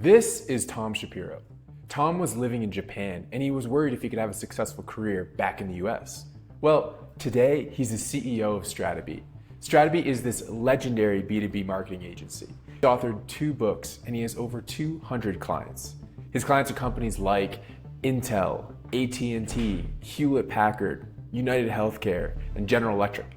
This is Tom Shapiro. Tom was living in Japan and he was worried if he could have a successful career back in the US. Well, today he's the CEO of Stratabeat. Stratabeat is this legendary B2B marketing agency. He authored 2 books and he has over 200 clients. His clients are companies like Intel, AT&T, Hewlett-Packard, United Healthcare, and General Electric.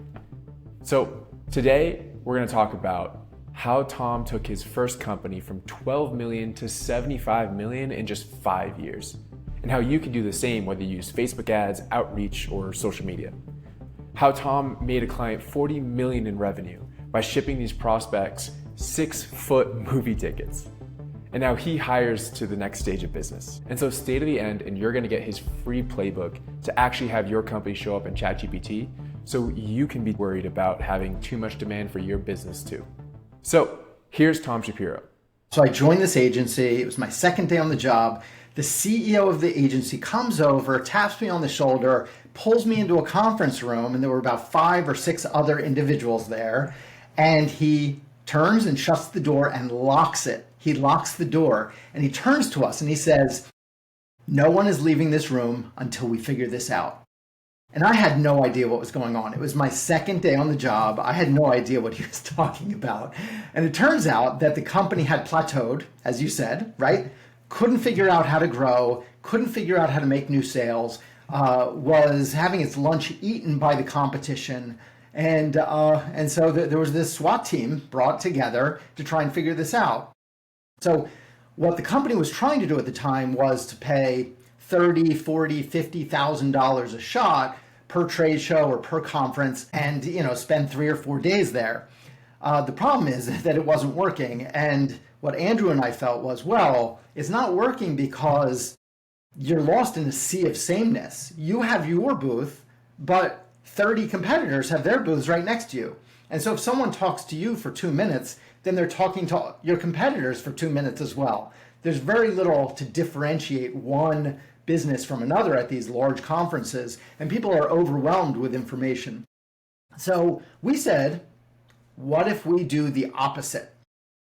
So today we're going to talk about how Tom took his first company from 12 million to 75 million in just 5 years, and how you can do the same whether you use Facebook ads, outreach, or social media. How Tom made a client 40 million in revenue by shipping these prospects 6-foot movie tickets. And now he hires to the next stage of business. And so stay to the end and you're gonna get his free playbook to actually have your company show up in ChatGPT so you can be worried about having too much demand for your business too. So here's Tom Shapiro. So I joined this agency. It was my second day on the job. The CEO of the agency comes over, taps me on the shoulder, pulls me into a conference room, and there were about 5 or 6 other individuals there. And he turns and shuts the door and locks it. He locks the door and he turns to us and he says, "No one is leaving this room until we figure this out." And I had no idea what was going on. It was my second day on the job. I had no idea what he was talking about. And it turns out that the company had plateaued, as you said, right? Couldn't figure out how to grow, couldn't figure out how to make new sales, was having its lunch eaten by the competition. And so there was this SWAT team brought together to try and figure this out. So what the company was trying to do at the time was to pay $30,000, $40,000, $50,000 a shot per trade show or per conference and, spend 3 or 4 days there. The problem is that it wasn't working. And what Andrew and I felt was, well, it's not working because you're lost in a sea of sameness. You have your booth, but 30 competitors have their booths right next to you. And so if someone talks to you for 2 minutes, then they're talking to your competitors for 2 minutes as well. There's very little to differentiate one business from another at these large conferences, and people are overwhelmed with information. So we said, what if we do the opposite?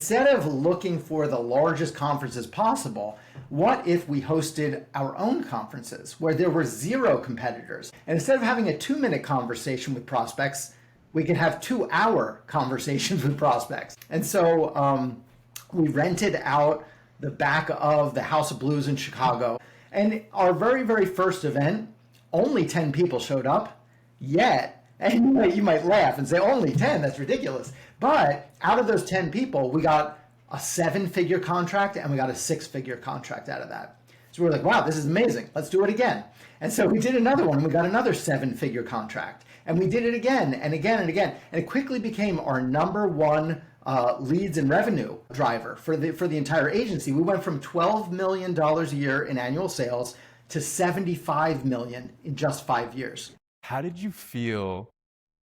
Instead of looking for the largest conferences possible, what if we hosted our own conferences where there were 0 competitors? And instead of having a 2-minute conversation with prospects, we could have 2-hour conversations with prospects. And so we rented out the back of the House of Blues in Chicago. And our very, very first event, only 10 people showed up yet. And you might laugh and say, only 10, that's ridiculous. But out of those 10 people, we got a 7-figure contract and we got a 6-figure contract out of that. So we're like, wow, this is amazing. Let's do it again. And so we did another one and we got another 7-figure contract. And we did it again and again and again. And it quickly became our #1 leads and revenue driver for the entire agency. We went from $12 million a year in annual sales to 75 million in just 5 years. How did you feel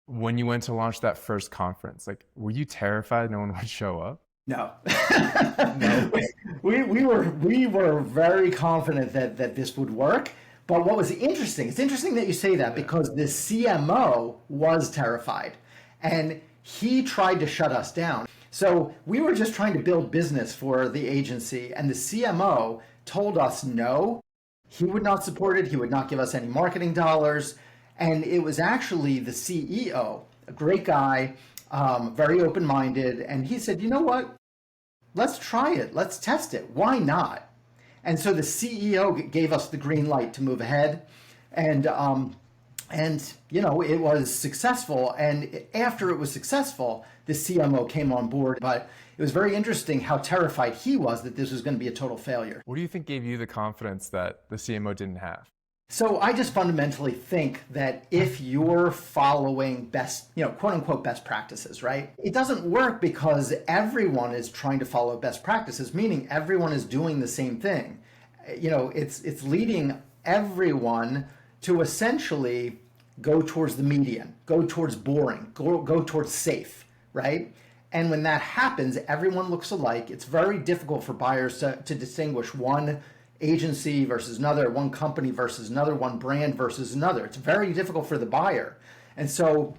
when you went to launch that first conference? Like, were you terrified no one would show up? No. No. We were very confident that this would work. But what was interesting, it's interesting that you say that because the CMO was terrified and he tried to shut us down. So we were just trying to build business for the agency and the CMO told us no, he would not support it. He would not give us any marketing dollars. And it was actually the CEO, a great guy, very open-minded. And he said, you know what? Let's try it. Let's test it. Why not? And so the CEO gave us the green light to move ahead. And it was successful. And after it was successful, the CMO came on board. But it was very interesting how terrified he was that this was going to be a total failure. What do you think gave you the confidence that the CMO didn't have? So I just fundamentally think that if you're following best, quote unquote, best practices, right? It doesn't work because everyone is trying to follow best practices, meaning everyone is doing the same thing. It's leading everyone to essentially go towards the median, go towards boring, go towards safe, right? And when that happens, everyone looks alike. It's very difficult for buyers to distinguish one agency versus another, one company versus another, one brand versus another. It's very difficult for the buyer. And so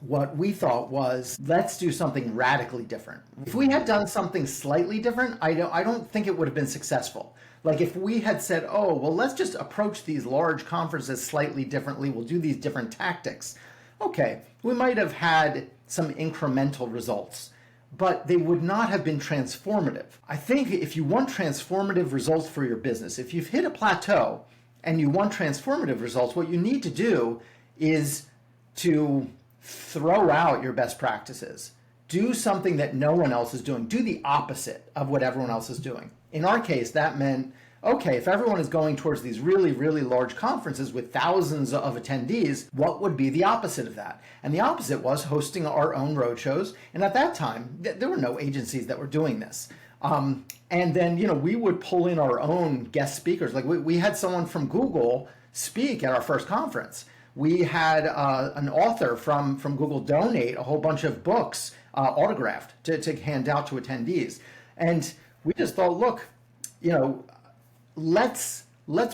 what we thought was, let's do something radically different. If we had done something slightly different, I don't think it would have been successful. Like if we had said, oh, well, let's just approach these large conferences slightly differently, we'll do these different tactics. Okay, we might have had some incremental results, but they would not have been transformative. I think if you want transformative results for your business, if you've hit a plateau and you want transformative results, what you need to do is to throw out your best practices. Do something that no one else is doing. Do the opposite of what everyone else is doing. In our case, that meant, okay, if everyone is going towards these really, really large conferences with thousands of attendees, what would be the opposite of that? And the opposite was hosting our own roadshows. And at that time, there were no agencies that were doing this. And then, we would pull in our own guest speakers. Like we had someone from Google speak at our first conference. We had an author from Google donate a whole bunch of books autographed to hand out to attendees. And we just thought, look, let's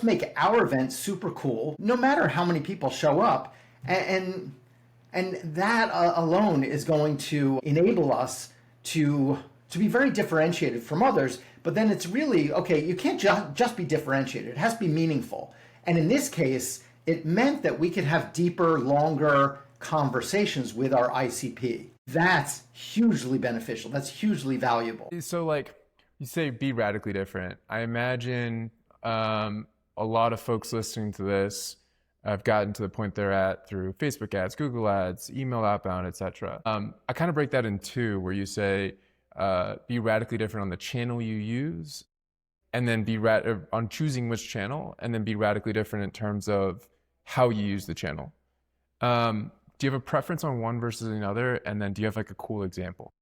make our event super cool, no matter how many people show up. And that alone is going to enable us to be very differentiated from others. But then it's really, okay, you can't just be differentiated. It has to be meaningful. And in this case, it meant that we could have deeper, longer conversations with our ICP. That's hugely beneficial. That's hugely valuable. So like you say, be radically different. I imagine a lot of folks listening to this have gotten to the point they're at through Facebook ads, Google ads, email outbound, etc. I kind of break that in two, where you say be radically different on the channel you use, and then be on choosing which channel, and then be radically different in terms of how you use the channel. Do you have a preference on one versus another? And then do you have like a cool example?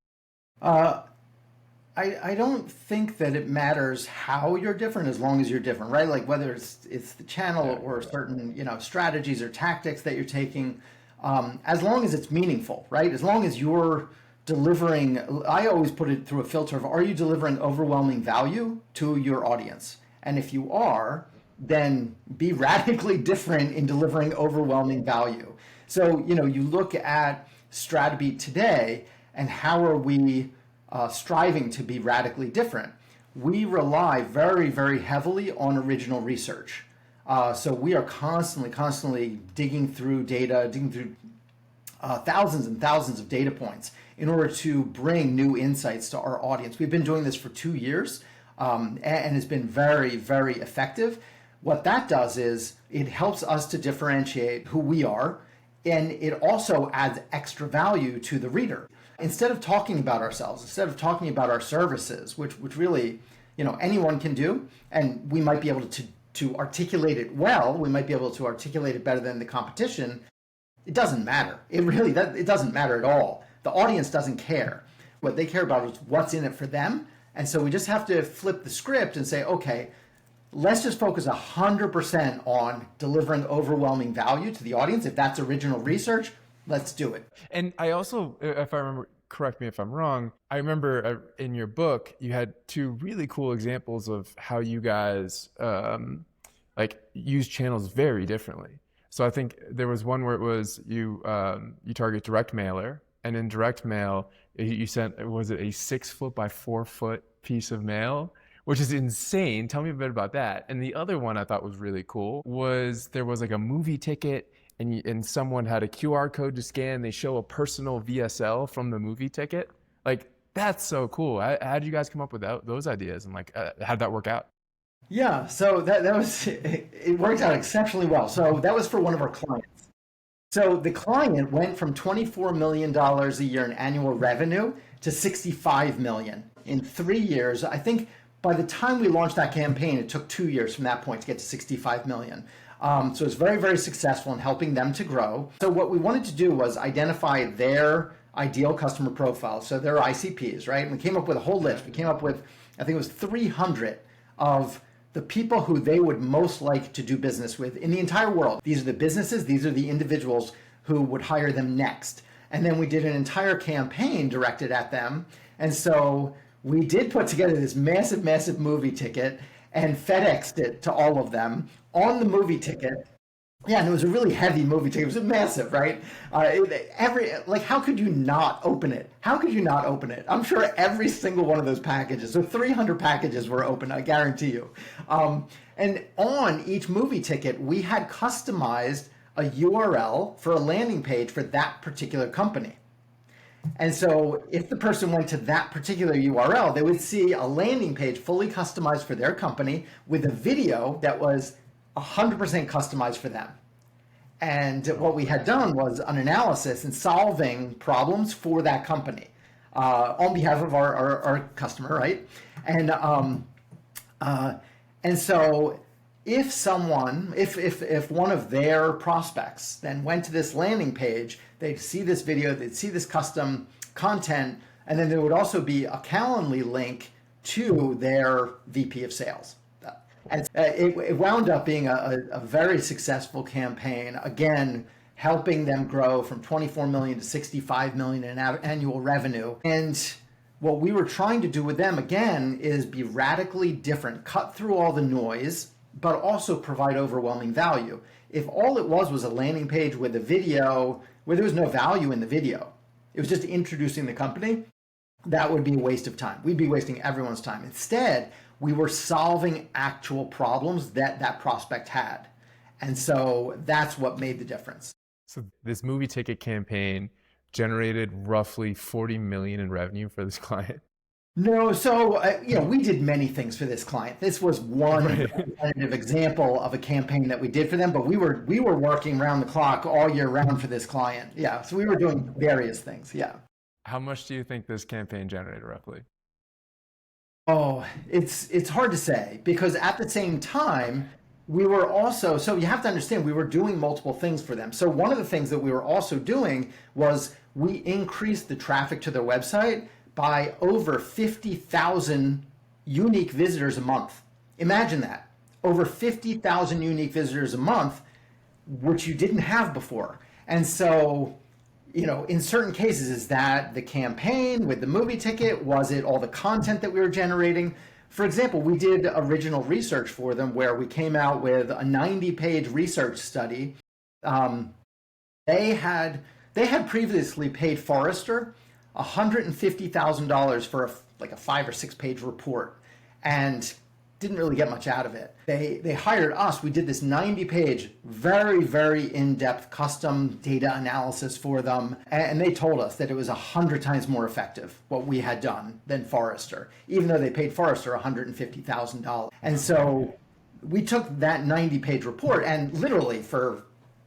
I don't think that it matters how you're different as long as you're different, right? Like whether it's the channel or certain, strategies or tactics that you're taking, as long as it's meaningful, right? As long as you're delivering, I always put it through a filter of, are you delivering overwhelming value to your audience? And if you are, then be radically different in delivering overwhelming value. So, you look at Stratabeat today and how are we striving to be radically different? We rely very, very heavily on original research. So we are constantly digging through data, digging through thousands and thousands of data points in order to bring new insights to our audience. We've been doing this for 2 years, and it's been very, very effective. What that does is it helps us to differentiate who we are, and it also adds extra value to the reader. Instead of talking about ourselves, instead of talking about our services, which really, anyone can do, and we might be able to articulate it well, we might be able to articulate it better than the competition, it doesn't matter. It doesn't matter at all. The audience doesn't care. What they care about is what's in it for them. And so we just have to flip the script and say, okay, let's just focus 100% on delivering overwhelming value to the audience. If that's original research, let's do it. And I also, if I remember, correct me if I'm wrong, I remember in your book, you had 2 really cool examples of how you guys use channels very differently. So I think there was one where it was you target direct mailer, and in direct mail, you sent, was it a 6 foot by 4 foot piece of mail? Which is insane. Tell me a bit about that. And the other one I thought was really cool was there was like a movie ticket, and someone had a QR code to scan. They show a personal VSL from the movie ticket. Like, that's so cool. How did you guys come up with those ideas? And how did that work out? Yeah, so that was, it worked out exceptionally well. So that was for one of our clients. So the client went from $24 million a year in annual revenue to $65 million in 3 years. I think by the time we launched that campaign, it took 2 years from that point to get to 65 million. So it's very, very successful in helping them to grow. So what we wanted to do was identify their ideal customer profile, so their ICPs, right? And we came up with a whole list. We came up with, I think it was 300 of the people who they would most like to do business with in the entire world. These are the businesses, these are the individuals who would hire them next. And then we did an entire campaign directed at them. And so we did put together this massive, massive movie ticket and FedExed it to all of them. On the movie ticket, Yeah, and it was a really heavy movie ticket. It was massive, right? How could you not open it? How could you not open it? I'm sure every single one of those packages, so 300 packages were open, I guarantee you. And on each movie ticket, we had customized a URL for a landing page for that particular company. And so if the person went to that particular URL, they would see a landing page fully customized for their company with a video that was 100% customized for them. And what we had done was an analysis and solving problems for that company on behalf of our customer, right? And so if one of their prospects then went to this landing page, they'd see this video, they'd see this custom content, and then there would also be a Calendly link to their VP of sales. And it wound up being a very successful campaign, again, helping them grow from 24 million to 65 million in annual revenue. And what we were trying to do with them, again, is be radically different, cut through all the noise, but also provide overwhelming value. If all it was a landing page with a video where there was no value in the video, it was just introducing the company, that would be a waste of time. We'd be wasting everyone's time. Instead, we were solving actual problems that prospect had. And so that's what made the difference. So this movie ticket campaign generated roughly 40 million in revenue for this client. No, so we did many things for this client. This was one representative example of a campaign that we did for them, but we were working around the clock all year round for this client. Yeah, so we were doing various things. Yeah. How much do you think this campaign generated roughly? Oh, it's hard to say, because at the same time, we were also, so you have to understand, we were doing multiple things for them. So one of the things that we were also doing was we increased the traffic to their website by over 50,000 unique visitors a month. Imagine that, over 50,000 unique visitors a month, which you didn't have before. And so, in certain cases, is that the campaign with the movie ticket? Was it all the content that we were generating? For example, we did original research for them where we came out with a 90-page research study. They had previously paid Forrester $150,000 for a 5 or 6 page report, and didn't really get much out of it. They hired us. We did this 90-page, very, very in-depth custom data analysis for them. And they told us that it was 100 times more effective, what we had done, than Forrester, even though they paid Forrester $150,000. And so we took that 90-page report, and literally for,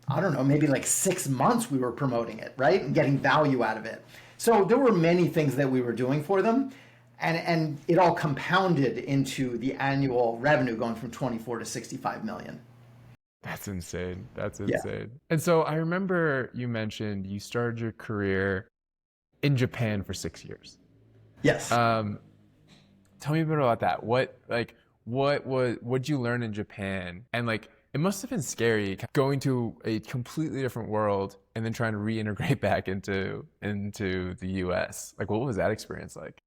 I don't know, maybe like 6 months we were promoting it, right? And getting value out of it. So there were many things that we were doing for them. And it all compounded into the annual revenue going from 24 to 65 million. That's insane. That's insane. Yeah. And so I remember you mentioned you started your career in Japan for 6 years. Yes. Tell me a bit about that. What did you learn in Japan? And it must have been scary going to a completely different world and then trying to reintegrate back into the US. What was that experience like?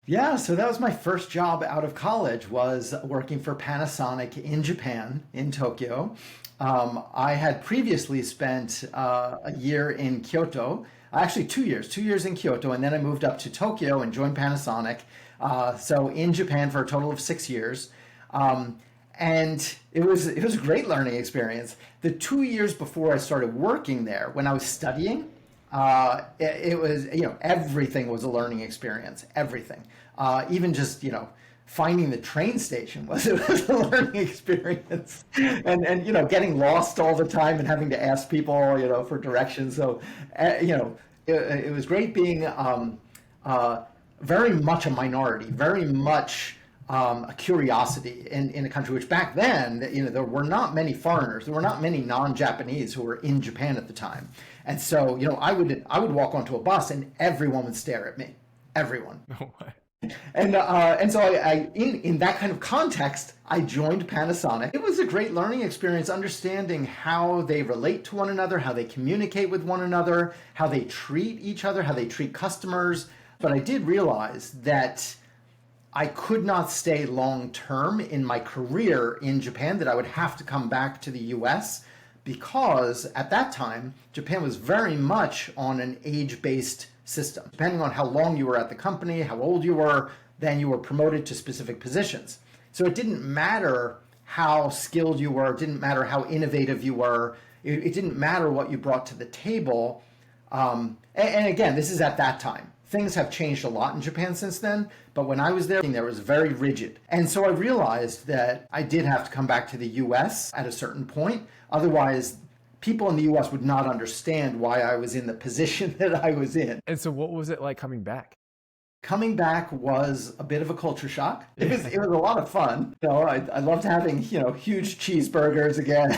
Yeah, so that was my first job out of college, was working for Panasonic in Japan, in Tokyo. I had previously spent a year in Kyoto, actually 2 years in Kyoto, and then I moved up to Tokyo and joined Panasonic. So in Japan for a total of 6 years. And it was a great learning experience. The 2 years before I started working there, when I was studying, it was, everything was a learning experience, everything. Even just, finding the train station was a learning experience. And getting lost all the time and having to ask people, for directions. So, it was great being very much a minority, very much a curiosity in a country which back then, there were not many foreigners, there were not many non-Japanese who were in Japan at the time. And so, I would walk onto a bus and everyone would stare at me, everyone. No way. And so I in that kind of context, I joined Panasonic. It was a great learning experience, understanding how they relate to one another, how they communicate with one another, how they treat each other, how they treat customers. But I did realize that I could not stay long term in my career in Japan, that I would have to come back to the US because at that time, Japan was very much on an age-based system. Depending on how long you were at the company, how old you were, then you were promoted to specific positions. So it didn't matter how skilled you were, it didn't matter how innovative you were, it didn't matter what you brought to the table. And again, this is at that time. Things have changed a lot in Japan since then, but when I was there was very rigid. And so I realized that I did have to come back to the US at a certain point. Otherwise, people in the US would not understand why I was in the position that I was in. And so what was it like coming back? Coming back was a bit of a culture shock. It was a lot of fun. I loved having, huge cheeseburgers again,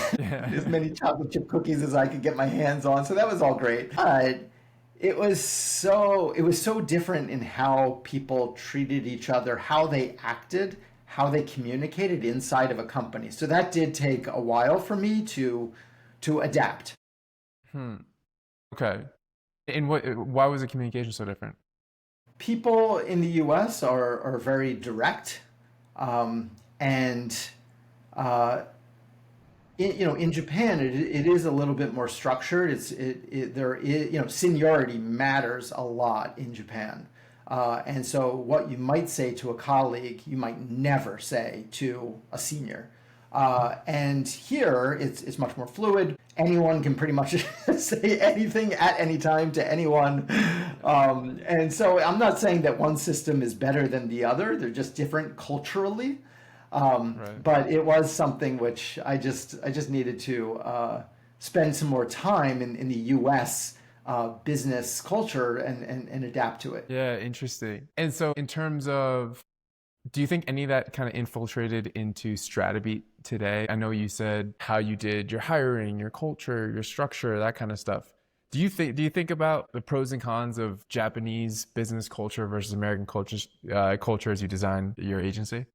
as many chocolate chip cookies as I could get my hands on. So that was all great. But it was so different in how people treated each other, how they acted, how they communicated inside of a company. So that did take a while for me to adapt. Okay. And why was the communication so different? People in the U.S. are very direct, and in Japan it is a little bit more structured. There is seniority matters a lot in Japan, and so what you might say to a colleague you might never say to a senior. And here it's much more fluid. Anyone can pretty much say anything at any time to anyone. And so I'm not saying that one system is better than the other. They're just different culturally. Right. But it was something which I just needed to spend some more time in the US business culture and adapt to it. Yeah, interesting. And so in terms of, do you think any of that kind of infiltrated into Stratabeat today? I know you said how you did your hiring, your culture, your structure, that kind of stuff. Do you think about the pros and cons of Japanese business culture versus American culture as you design your agency?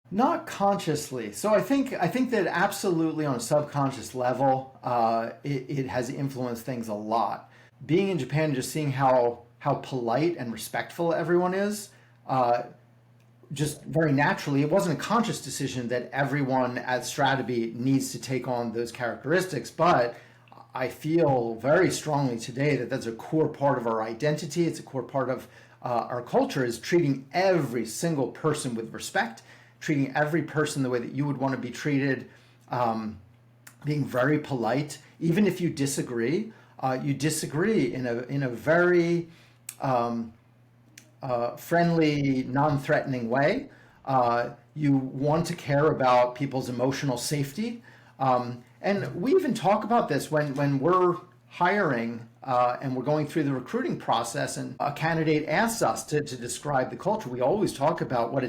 Not consciously. So I think that absolutely on a subconscious level, it has influenced things a lot. Being in Japan, just seeing how polite and respectful everyone is. Just very naturally, it wasn't a conscious decision that everyone at Stratabeat needs to take on those characteristics, but I feel very strongly today that that's a core part of our identity. It's a core part of our culture, is treating every single person with respect, treating every person the way that you would want to be treated, being very polite. Even if you disagree in a very friendly, non-threatening way. You want to care about people's emotional safety. And we even talk about this when we're hiring and we're going through the recruiting process and a candidate asks us to describe the culture. We always talk about what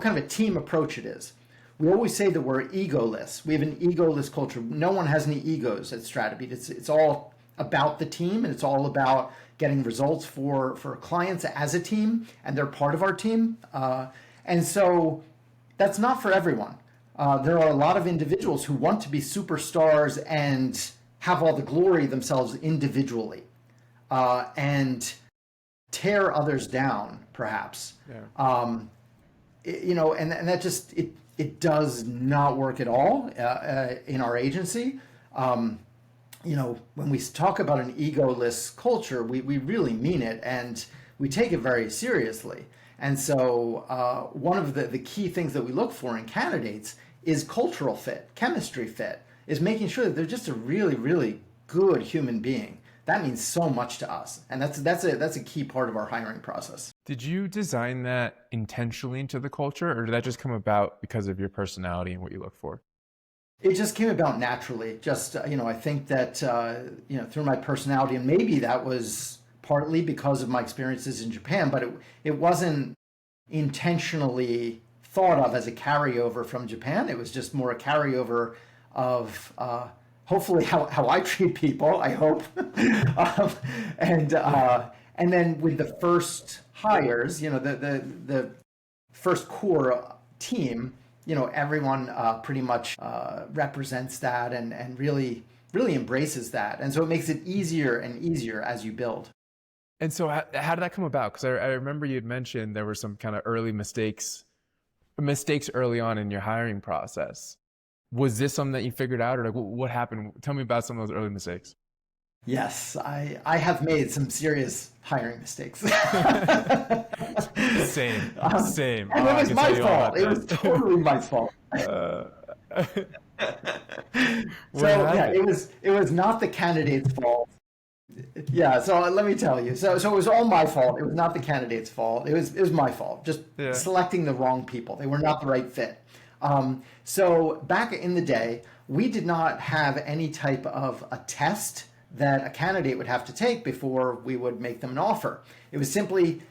kind of a team approach it is. We always say that we're egoless. We have an egoless culture. No one has any egos at Stratabeat. It's all about the team, and it's all about getting results for clients as a team, and they're part of our team. And so that's not for everyone. There are a lot of individuals who want to be superstars and have all the glory themselves individually, and tear others down, perhaps. Yeah. And that just, it does not work at all in our agency. When we talk about an egoless culture, we really mean it, and we take it very seriously. And so one of the key things that we look for in candidates is cultural fit, chemistry fit, is making sure that they're just a really, really good human being. That means so much to us, and that's a key part of our hiring process. Did you design that intentionally into the culture, or did that just come about because of your personality and what you look for? It just came about naturally. I think that, through my personality, and maybe that was partly because of my experiences in Japan, but it wasn't intentionally thought of as a carryover from Japan. It was just more a carryover of hopefully how I treat people, I hope. And then with the first hires, the first core team, everyone pretty much represents that and really, really embraces that. And so it makes it easier and easier as you build. And so how did that come about? Because I remember you had mentioned there were some kind of early mistakes early on in your hiring process. Was this something that you figured out, or like what happened? Tell me about some of those early mistakes. Yes, I have made some serious hiring mistakes. Same, same. And Oh, it I was can my tell you all about fault. It was that. totally my fault. Uh, what So yeah, happened? it was not the candidate's fault. Yeah, so let me tell you. So it was all my fault. It was not the candidate's fault. It was my fault. Just Yeah. selecting the wrong people. They were not the right fit. So back in the day, we did not have any type of a test that a candidate would have to take before we would make them an offer. It was simply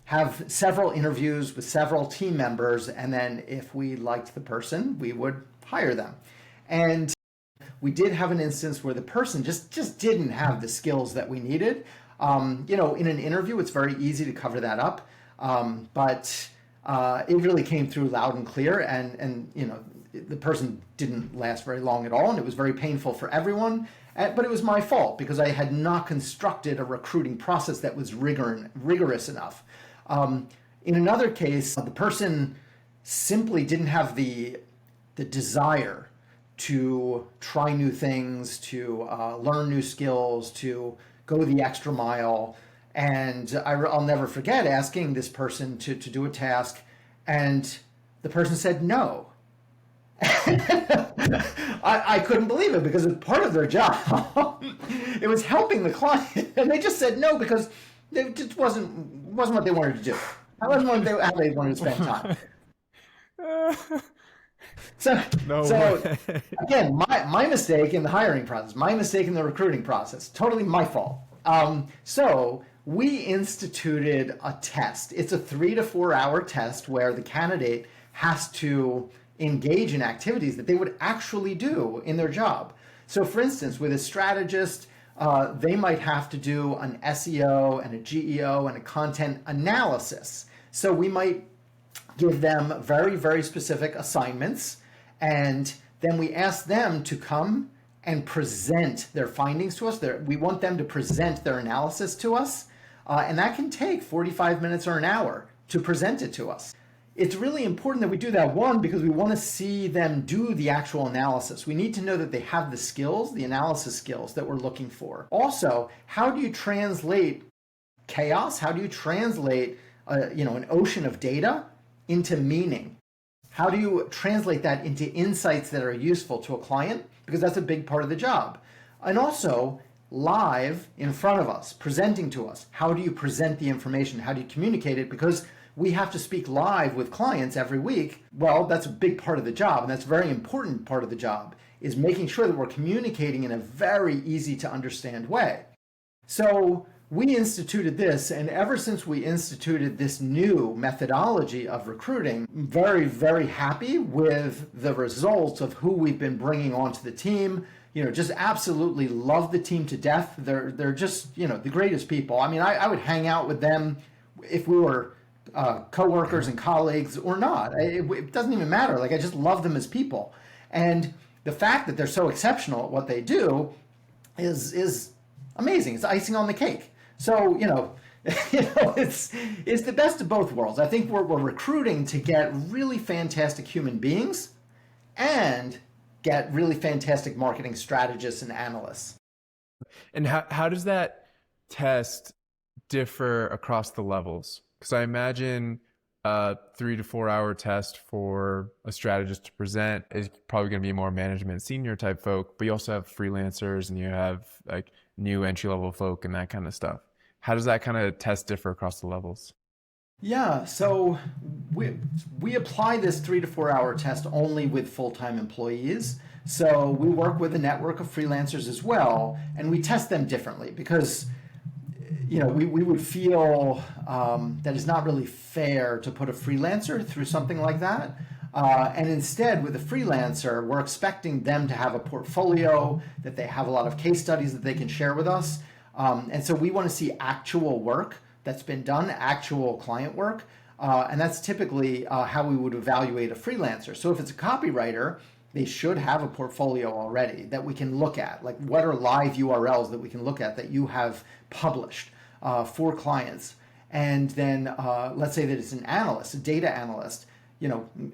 have several interviews with several team members, and then if we liked the person, we would hire them. And we did have an instance where the person just didn't have the skills that we needed. In an interview, it's very easy to cover that up, but it really came through loud and clear, and the person didn't last very long at all, and it was very painful for everyone. But it was my fault because I had not constructed a recruiting process that was rigorous enough. In another case, the person simply didn't have the desire to try new things, to learn new skills, to go the extra mile. And I'll never forget asking this person to do a task, and the person said no. I couldn't believe it because it's part of their job. It was helping the client, and they just said no because it just wasn't what they wanted to do. That wasn't how they wanted to spend time. So, No so way. again, my mistake in the hiring process, my mistake in the recruiting process, totally my fault. So we instituted a test. It's a 3 to 4 hour test where the candidate has to engage in activities that they would actually do in their job. So for instance, with a strategist, they might have to do an SEO and a GEO and a content analysis. So we might give them very, very specific assignments, and then we ask them to come and present their findings to us. We want them to present their analysis to us, and that can take 45 minutes or an hour to present it to us. It's really important that we do that, one, because we want to see them do the actual analysis. We need to know that they have the skills, the analysis skills that we're looking for. Also, how do you translate chaos? How do you translate an ocean of data into meaning? How do you translate that into insights that are useful to a client? Because that's a big part of the job. And also, live in front of us, presenting to us. How do you present the information? How do you communicate it? Because we have to speak live with clients every week. Well, that's a big part of the job, and that's a very important part of the job, is making sure that we're communicating in a very easy to understand way. So we instituted this, and ever since we instituted this new methodology of recruiting, I'm very, very happy with the results of who we've been bringing onto the team. Just absolutely love the team to death. They're just, the greatest people. I mean, I would hang out with them if we were coworkers and colleagues or not. It doesn't even matter. Like, I just love them as people. And the fact that they're so exceptional at what they do is amazing. It's icing on the cake. So, it's the best of both worlds. I think we're recruiting to get really fantastic human beings and get really fantastic marketing strategists and analysts. And how does that test differ across the levels? Because I imagine a 3 to 4 hour test for a strategist to present is probably going to be more management senior type folk, but you also have freelancers and you have like new entry level folk and that kind of stuff. How does that kind of test differ across the levels? Yeah, so we apply this 3 to 4 hour test only with full-time employees. So we work with a network of freelancers as well, and we test them differently because we would feel that it's not really fair to put a freelancer through something like that. And instead, with a freelancer, we're expecting them to have a portfolio, that they have a lot of case studies that they can share with us. And so we want to see actual work that's been done, actual client work. And that's typically how we would evaluate a freelancer. So if it's a copywriter, they should have a portfolio already that we can look at. Like, what are live URLs that we can look at that you have published for clients? And then let's say that it's an analyst, a data analyst.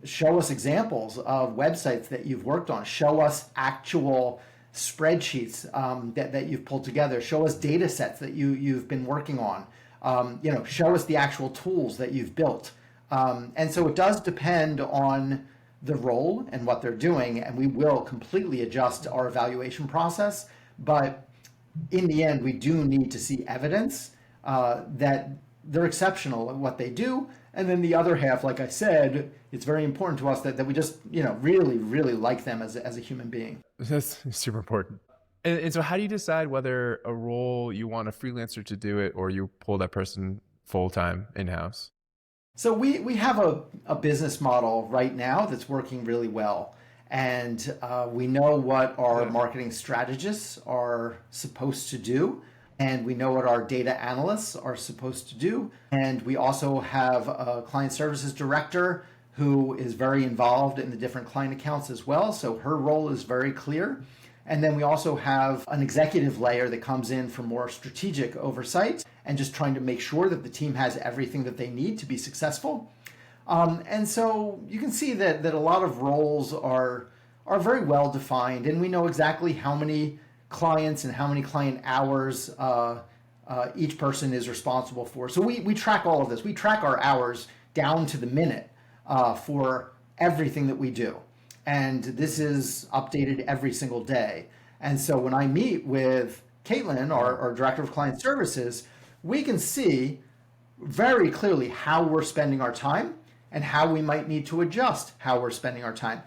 show us examples of websites that you've worked on. Show us actual spreadsheets that you've pulled together. Show us data sets that you've been working on. Show us the actual tools that you've built. And so it does depend on the role and what they're doing, and we will completely adjust our evaluation process. But in the end, we do need to see evidence that they're exceptional at what they do. And then the other half, like I said, it's very important to us that we just, really, really like them as a human being. That's super important. And so how do you decide whether a role you want a freelancer to do it or you pull that person full-time in-house? So we have a business model right now that's working really well. And we know what our marketing strategists are supposed to do. And we know what our data analysts are supposed to do. And we also have a client services director who is very involved in the different client accounts as well. So her role is very clear. And then we also have an executive layer that comes in for more strategic oversight and just trying to make sure that the team has everything that they need to be successful. And so you can see that a lot of roles are very well defined, and we know exactly how many clients and how many client hours each person is responsible for. So we track all of this. We track our hours down to the minute for everything that we do. And this is updated every single day. And so when I meet with Caitlin, our director of client services, we can see very clearly how we're spending our time and how we might need to adjust how we're spending our time.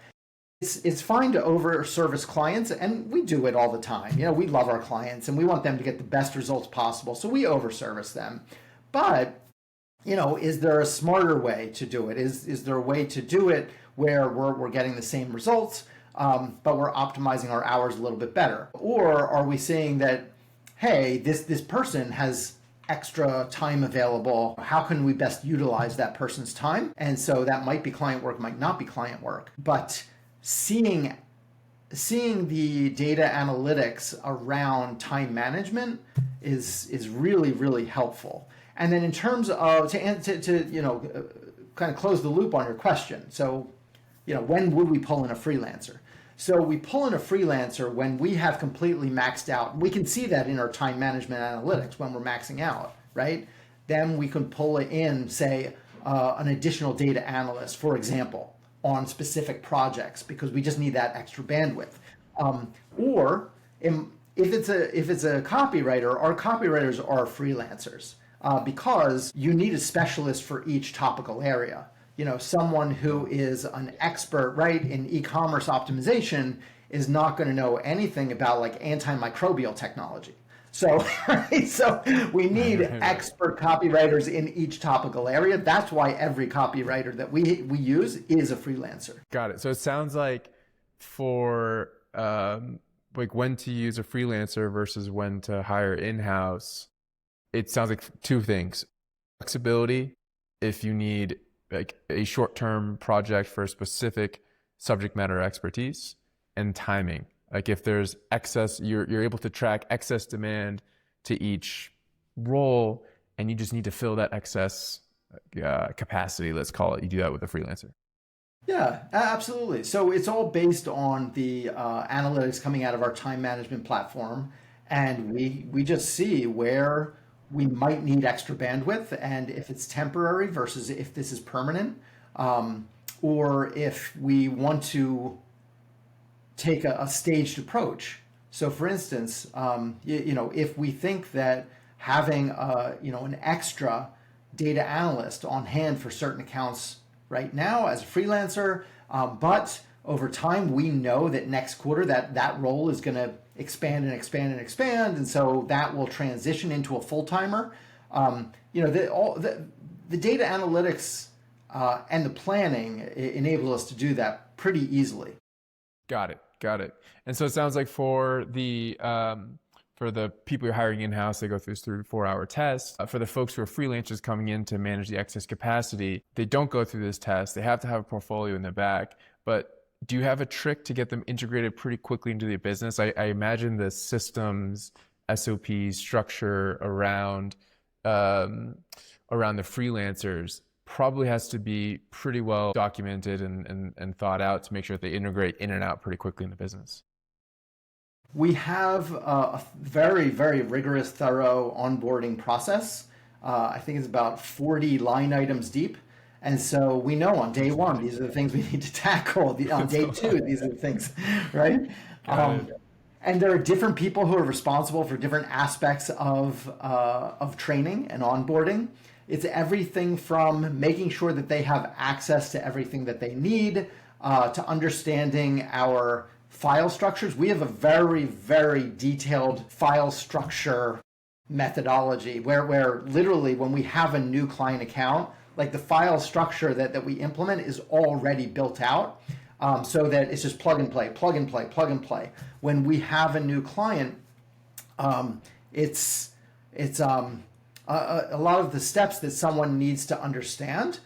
It's fine to over-service clients, and we do it all the time. We love our clients and we want them to get the best results possible, so we over-service them. But, is there a smarter way to do it? Is there a way to do it where we're getting the same results, but we're optimizing our hours a little bit better? Or are we saying that, hey, this person has extra time available. How can we best utilize that person's time? And so that might be client work, might not be client work. But seeing the data analytics around time management is really, really helpful. And then in terms of to kind of close the loop on your question. So, when would we pull in a freelancer? So we pull in a freelancer when we have completely maxed out. We can see that in our time management analytics when we're maxing out, right? Then we can pull in, say, an additional data analyst, for example, on specific projects because we just need that extra bandwidth. Or if it's a copywriter, our copywriters are freelancers because you need a specialist for each topical area. Someone who is an expert, right, in e-commerce optimization is not going to know anything about like antimicrobial technology. So, right? So we need expert copywriters in each topical area. That's why every copywriter that we use is a freelancer. Got it. So it sounds like for like when to use a freelancer versus when to hire in-house, it sounds like two things. Flexibility, if you need like a short-term project for a specific subject matter expertise, and timing. Like if there's excess, you're able to track excess demand to each role, and you just need to fill that excess capacity, let's call it. You do that with a freelancer. Yeah, absolutely. So it's all based on the analytics coming out of our time management platform, and we just see where we might need extra bandwidth, and if it's temporary versus if this is permanent, or if we want to take a staged approach. So for instance, if we think that having an extra data analyst on hand for certain accounts right now as a freelancer, but over time we know that next quarter that role is going to expand and expand and expand, and so that will transition into a full-timer. The data analytics and the planning enable us to do that pretty easily. Got it. And so it sounds like for the people you're hiring in-house, they go through this 3 to 4 hour test. For the folks who are freelancers coming in to manage the excess capacity, they don't go through this test. They have to have a portfolio in the back. But do you have a trick to get them integrated pretty quickly into the business? I imagine the systems, SOPs, structure around the freelancers probably has to be pretty well documented and thought out to make sure that they integrate in and out pretty quickly in the business. We have a very, very rigorous, thorough onboarding process. I think it's about 40 line items deep. And so we know on day one, these are the things we need to tackle. On day two, these are the things, right? And there are different people who are responsible for different aspects of training and onboarding. It's everything from making sure that they have access to everything that they need, to understanding our file structures. We have a very, very detailed file structure methodology where literally when we have a new client account, like the file structure that we implement is already built out, so that it's just plug and play, plug and play, plug and play. When we have a new client, it's a lot of the steps that someone needs to understand.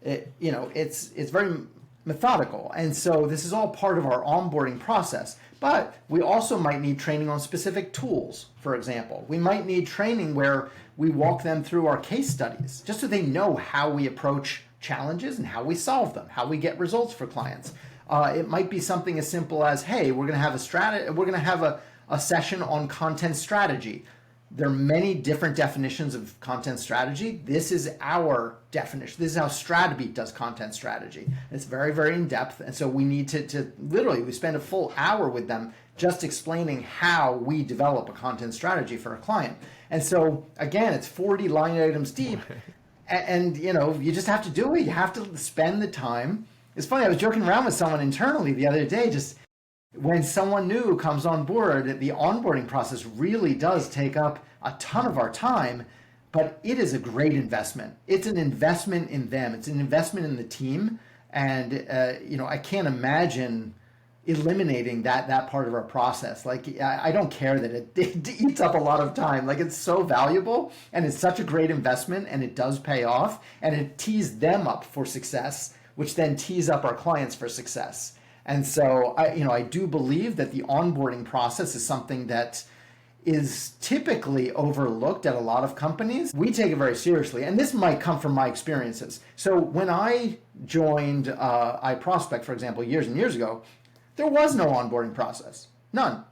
It's very methodical, and so this is all part of our onboarding process. But we also might need training on specific tools. For example, we might need training where we walk them through our case studies, just so they know how we approach challenges and how we solve them, how we get results for clients. It might be something as simple as, hey, we're going to have a session on content strategy. There are many different definitions of content strategy. This is our definition. This is how Stratabeat does content strategy. It's very, very in-depth. And so we need to literally, we spend a full hour with them just explaining how we develop a content strategy for a client. And so, again, it's 40 line items deep. And you just have to do it. You have to spend the time. It's funny, I was joking around with someone internally the other day, just when someone new comes on board, the onboarding process really does take up a ton of our time, but it is a great investment. It's an investment in them. It's an investment in the team. And, I can't imagine eliminating that part of our process. Like, I don't care that it eats up a lot of time. Like, it's so valuable and it's such a great investment, and it does pay off, and it tees them up for success, which then tees up our clients for success. And so I do believe that the onboarding process is something that is typically overlooked at a lot of companies. We take it very seriously, and this might come from my experiences. So when I joined iProspect, for example, years and years ago, there was no onboarding process. None.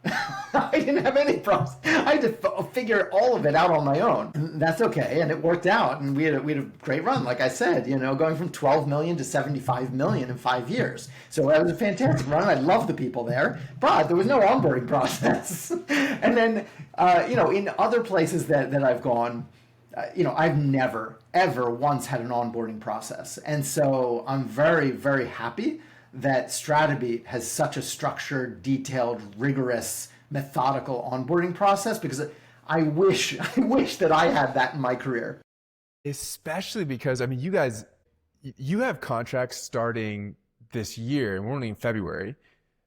I didn't have any process. I had to figure all of it out on my own. And that's okay, and it worked out, and we had a great run, like I said, going from 12 million to 75 million in 5 years. So it was a fantastic run. I love the people there, but there was no onboarding process. And then, in other places that I've gone, I've never, ever once had an onboarding process. And so I'm very, very happy that Stratabeat has such a structured, detailed, rigorous, methodical onboarding process, because I wish that I had that in my career. Especially because, you guys, you have contracts starting this year, and we're only in February.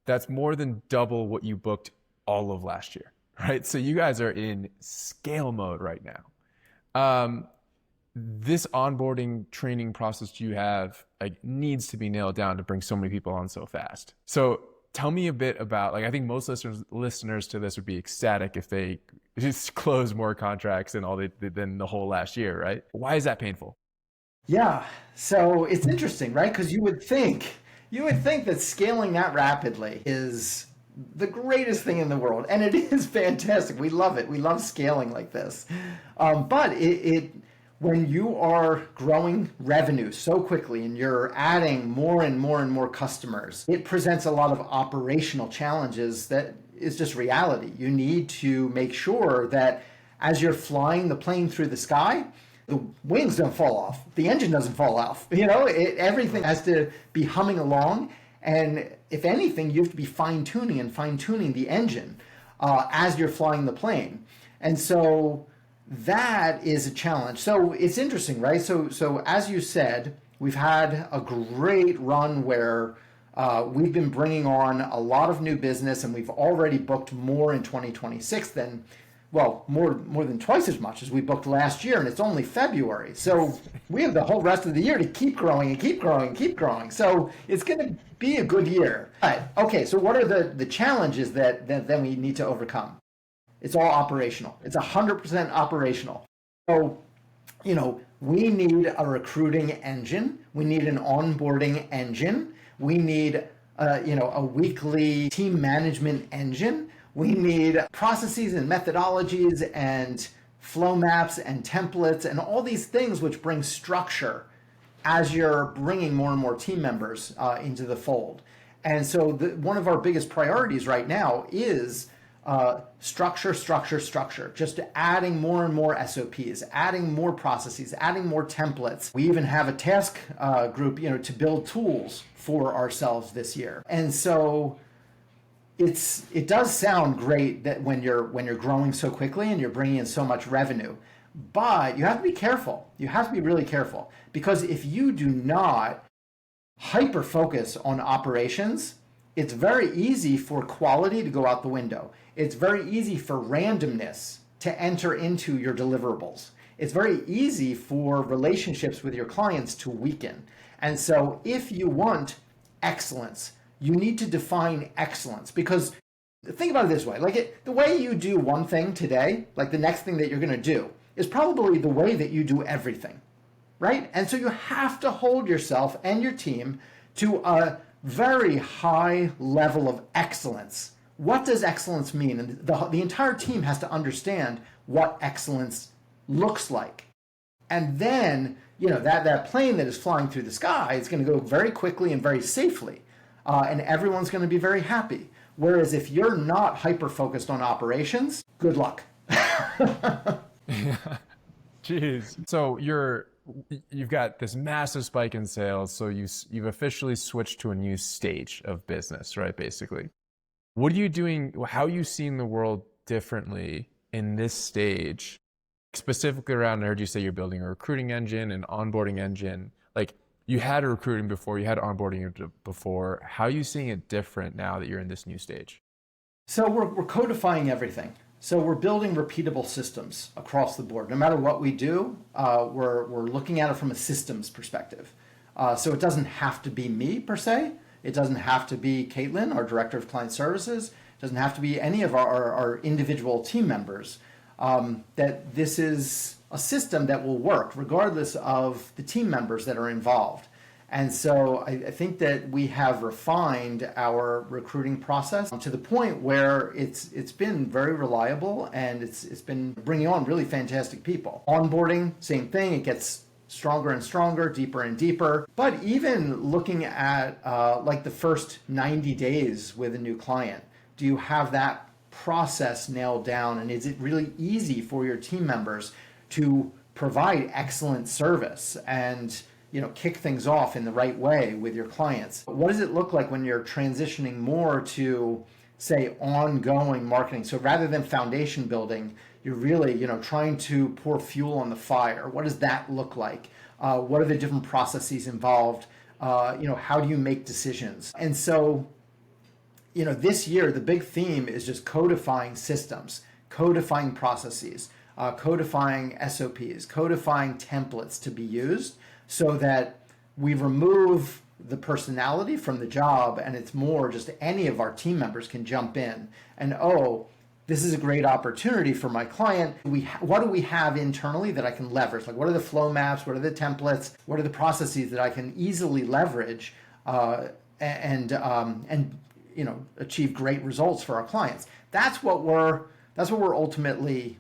That's more than double what you booked all of last year, right? So you guys are in scale mode right now. This onboarding training process you have needs to be nailed down to bring so many people on so fast. So tell me a bit about, I think most listeners to this would be ecstatic if they just close more contracts than the whole last year, right? Why is that painful? Yeah, so it's interesting, right? Because you would think that scaling that rapidly is the greatest thing in the world, and it is fantastic. We love it. We love scaling like this, but when you are growing revenue so quickly and you're adding more and more and more customers, it presents a lot of operational challenges that is just reality. You need to make sure that as you're flying the plane through the sky, the wings don't fall off, the engine doesn't fall off. Everything has to be humming along. And if anything, you have to be fine-tuning the engine as you're flying the plane. And so that is a challenge. So it's interesting, right? So as you said, we've had a great run where we've been bringing on a lot of new business, and we've already booked more in 2026 than, more than twice as much as we booked last year, and it's only February. So we have the whole rest of the year to keep growing and keep growing and keep growing. So it's going to be a good year. All right. Okay, so what are the challenges that then we need to overcome? It's all operational. It's 100% operational. So, We need a recruiting engine. We need an onboarding engine. We need a weekly team management engine. We need processes and methodologies and flow maps and templates and all these things which bring structure as you're bringing more and more team members into the fold. And so one of our biggest priorities right now is structure, just adding more and more SOPs, adding more processes, adding more templates. We even have a task group, to build tools for ourselves this year. And so it does sound great that when you're growing so quickly and you're bringing in so much revenue, but you have to be careful. You have to be really careful, because if you do not hyper focus on operations, it's very easy for quality to go out the window. It's very easy for randomness to enter into your deliverables. It's very easy for relationships with your clients to weaken. And so if you want excellence, you need to define excellence, because think about it this way, the way you do one thing today, like the next thing that you're going to do is probably the way that you do everything, right? And so you have to hold yourself and your team to a very high level of excellence. What does excellence mean? And the entire team has to understand what excellence looks like. And then, that plane that is flying through the sky is going to go very quickly and very safely. And everyone's going to be very happy. Whereas if you're not hyper-focused on operations, good luck. Jeez. So you've got this massive spike in sales. So you've officially switched to a new stage of business, right? Basically. What are you doing? How are you seeing the world differently in this stage? Specifically around, I heard you say you're building a recruiting engine, an onboarding engine. Like, you had a recruiting before, you had onboarding before. How are you seeing it different now that you're in this new stage? So we're codifying everything. So we're building repeatable systems across the board. No matter what we do, we're looking at it from a systems perspective. So it doesn't have to be me per se. It doesn't have to be Caitlin, our Director of Client Services. It doesn't have to be any of our individual team members. That this is a system that will work regardless of the team members that are involved. And so I think that we have refined our recruiting process to the point where it's been very reliable, and it's been bringing on really fantastic people. Onboarding, same thing. It gets stronger and stronger, deeper and deeper. But even looking at like the first 90 days with a new client, do you have that process nailed down? And is it really easy for your team members to provide excellent service and kick things off in the right way with your clients? What does it look like when you're transitioning more to, say, ongoing marketing? So rather than foundation building, you're really, trying to pour fuel on the fire. What does that look like? What are the different processes involved? How do you make decisions? And so, this year, the big theme is just codifying systems, codifying processes, codifying SOPs, codifying templates to be used, so that we remove the personality from the job, and it's more just any of our team members can jump in and, this is a great opportunity for my client. What do we have internally that I can leverage? Like, what are the flow maps? What are the templates? What are the processes that I can easily leverage and achieve great results for our clients? That's what we're ultimately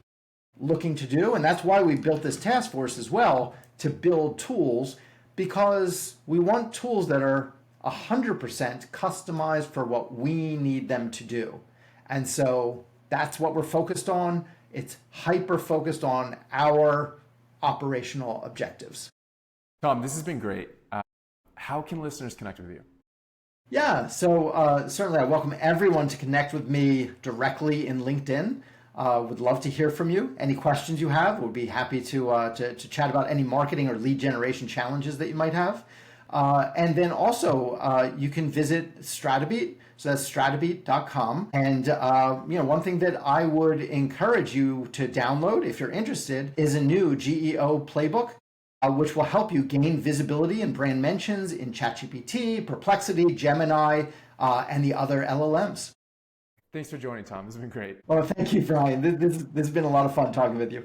looking to do, and that's why we built this task force as well, to build tools, because we want tools that are 100% customized for what we need them to do. And so that's what we're focused on. It's hyper focused on our operational objectives. Tom, this has been great. How can listeners connect with you? Yeah, so certainly I welcome everyone to connect with me directly in LinkedIn. Would love to hear from you. Any questions you have, we'll be happy to chat about any marketing or lead generation challenges that you might have. And then also you can visit Stratabeat. So that's stratabeat.com. And one thing that I would encourage you to download if you're interested is a new GEO playbook, which will help you gain visibility and brand mentions in ChatGPT, Perplexity, Gemini, and the other LLMs. Thanks for joining, Tom. This has been great. Well, thank you, Brian. This has been a lot of fun talking with you.